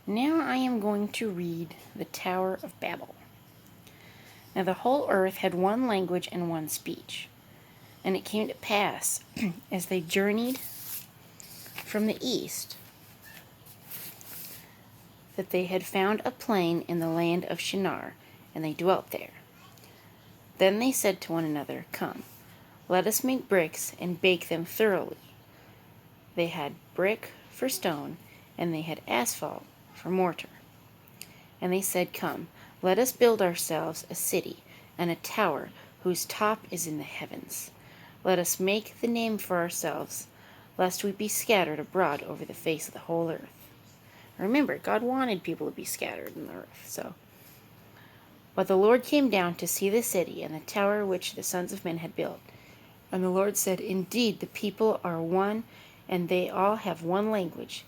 Now I am going to read the Tower of Babel. Now the whole earth had one language and one speech. And it came to pass, as they journeyed from the east, that they had found a plain in the land of Shinar, and they dwelt there. Then they said to one another, Come, let us make bricks and bake them thoroughly. They had brick for stone, and they had asphalt for mortar. And they said, Come, let us build ourselves a city and a tower whose top is in the heavens. Let us make the name for ourselves, lest we be scattered abroad over the face of the whole earth. Remember, God wanted people to be scattered in the earth, But the Lord came down to see the city and the tower which the sons of men had built. And the Lord said, Indeed, the people are one, and they all have one language.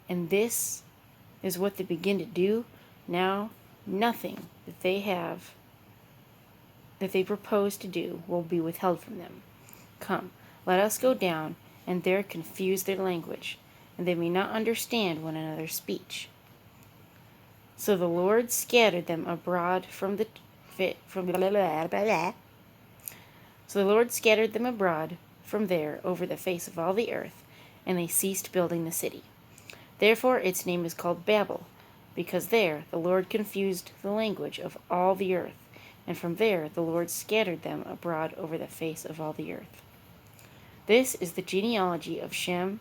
And this is what they begin to do. Now, nothing that they propose to do will be withheld from them. Come, let us go down, and there confuse their language, and they may not understand one another's speech. So the Lord scattered them abroad from there over the face of all the earth, and they ceased building the city. Therefore its name is called Babel, because there the Lord confused the language of all the earth, and from there the Lord scattered them abroad over the face of all the earth. This is the genealogy of Shem.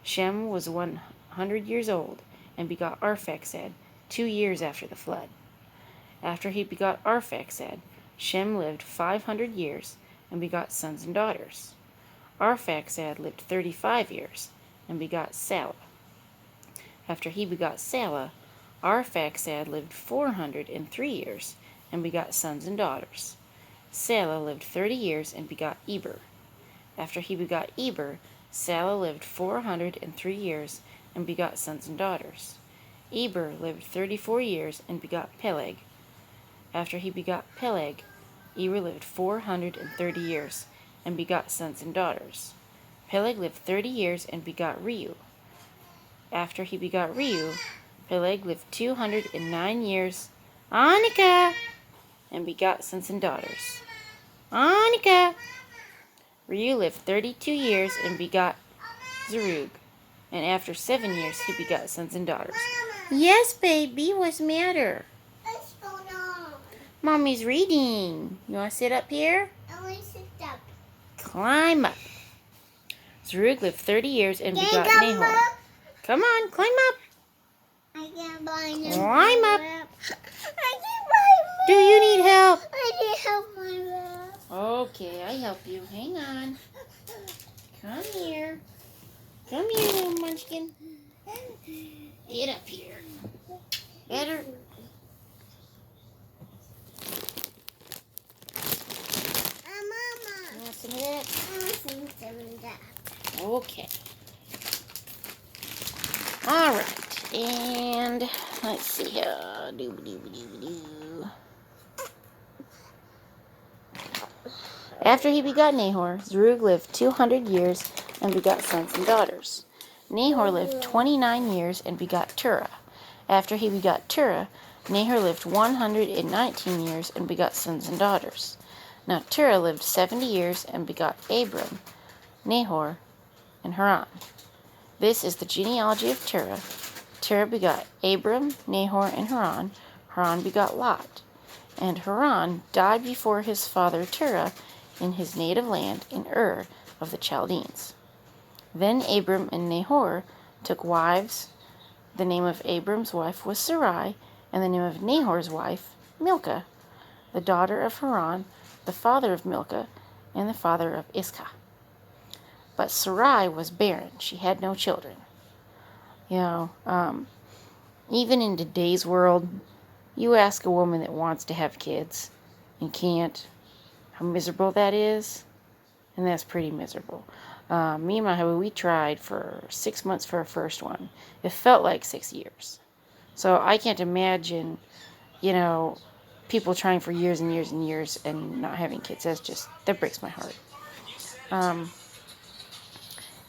Shem was 100 years old, and begot Arphaxad 2 years after the flood. After he begot Arphaxad, Shem lived 500 years, and begot sons and daughters. Arphaxad lived 35 years, and begot Salah. After he begot Salah, Arphaxad lived 403 years, and begot sons and daughters. Salah lived 30 years, and begot Eber. After he begot Eber, Salah lived 403 years, and begot sons and daughters. Eber lived 34 years, and begot Peleg. After he begot Peleg, Eber lived 430 years, and begot sons and daughters. Peleg lived 30 years, and begot Reu. After he begot Reu, Peleg lived 209 years, and begot sons and daughters. Reu lived 32 years, and begot Zerug. And after 7 years, he begot sons and daughters. Yes, baby, what's the matter? What's going on? Mommy's reading. You want to sit up here? I want to sit up. Climb up. Zerug lived 30 years and begot Nahor. Up? Come on, climb up. I can't find it. Climb up. I can't find it. Do you need help? I need help my map. Okay, I help you. Hang on. Come here. Come here, little munchkin. Get up here. Better. Mama. You want some of that? I want some of that. Okay. All right. And let's see here. After he begot Nahor, Zerug lived 200 years and begot sons and daughters. Nahor lived 29 years and begot Terah. After he begot Terah, Nahor lived 119 years and begot sons and daughters. Now Terah lived 70 years and begot Abram, Nahor, and Haran. This is the genealogy of Terah. Terah begot Abram, Nahor, and Haran. Haran begot Lot. And Haran died before his father Terah in his native land in Ur of the Chaldeans. Then Abram and Nahor took wives. The name of Abram's wife was Sarai, and the name of Nahor's wife, Milcah, the daughter of Haran, the father of Milcah, and the father of Iscah. But Sarai was barren. She had no children. Even in today's world, you ask a woman that wants to have kids and can't, how miserable that is. And that's pretty miserable. Me and my hubby, we tried for 6 months for our first one. It felt like 6 years. So I can't imagine, people trying for years and years and years and not having kids. That breaks my heart.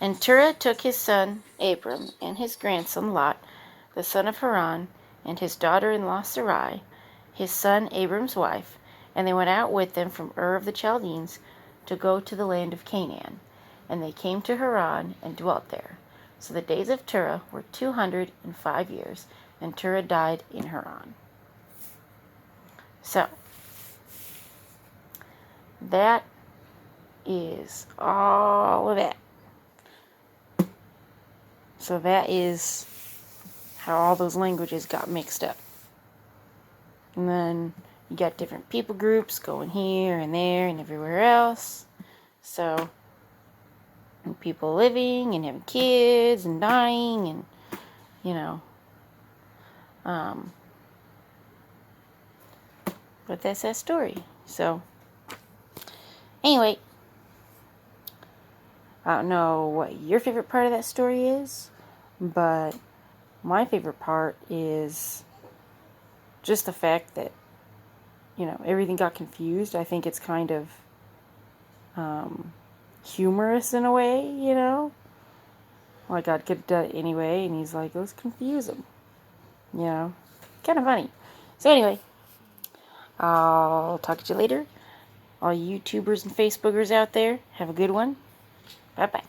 And Terah took his son Abram and his grandson Lot the son of Haran, and his daughter-in-law Sarai, his son Abram's wife, and they went out with them from Ur of the Chaldeans to go to the land of Canaan. And they came to Haran and dwelt there. So the days of Terah were 205 years, and Terah died in Haran. So, that is all of that. So that is how all those languages got mixed up. And then you got different people groups going here and there and everywhere else. So, and people living and having kids and dying and, you know. But that's that story. So, anyway, I don't know what your favorite part of that story is, but my favorite part is just the fact that, you know, everything got confused. I think it's kind of humorous in a way, you know. Like, God could have done it anyway, and he's like, let's confuse them. You know, kind of funny. So anyway, I'll talk to you later. All you YouTubers and Facebookers out there, have a good one. Bye-bye.